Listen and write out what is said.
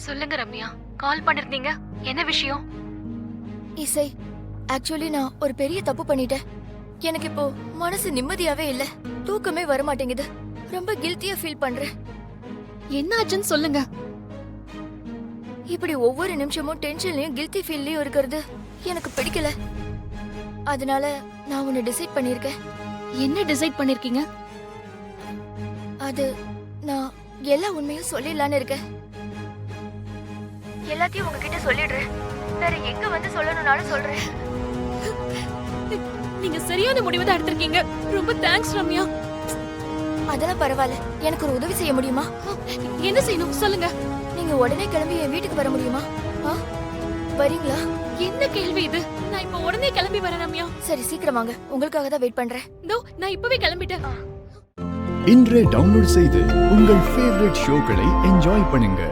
சொல்லுங்க ரம்யா, கால் பண்ணிருந்தீங்க, என்ன விஷயம்? இசை, ஆக்சுவலி நான் ஒரு பெரிய தப்பு பண்ணிட்டேன். எனக்கு இப்போ மனசு நிம்மதியாவே இல்ல. தூக்கமே வர மாட்டேங்குது. ரொம்ப கில்ட்டியா ஃபீல் பண்றேன். என்ன ஆச்சுன்னு சொல்லுங்க. இப்படி ஒவ்வொரு நிமிஷமும் டென்ஷன்லயும் கில்ட்டி ஃபீல்லயும் இருக்கிறது எனக்கு பிடிக்கல. அதனால நான் ஒன்னு டிசைட் பண்ணிருக்கேன். என்ன டிசைட் பண்ணிருக்கீங்க? அது நான் எல்லா உண்மையும் சொல்லிடலான்னு இருக்கேன். எல்லாத்தையும் உங்ககிட்ட சொல்லிடுறேன். வேற எங்க வந்து சொல்லணும்னாலும் சொல்றேன். நீங்க சரியான முடிவு தான் எடுத்திருக்கீங்க. ரொம்ப தேங்க்ஸ் ரம்யா. அதெல்லாம் பரவாயில்ல. எனக்கு ஒரு உதவி செய்ய முடியுமா? என்ன செய்யணும் சொல்லுங்க. நீங்க உடனே கிளம்பி என் வீட்டுக்கு வர முடியுமா? வரீங்களா? என்ன கேள்வி இது? நான் இப்ப உடனே கிளம்பி வரேன் ரம்யா. சரி, சீக்கிரம் வாங்க. உங்களுக்காக தான் வெயிட் பண்றேன். நான் இப்பவே கிளம்பிட்டேன். இன்றே டவுன்லோட் செய்து உங்கள் ஃபேவரட் ஷோக்களை என்ஜாய் பண்ணுங்க.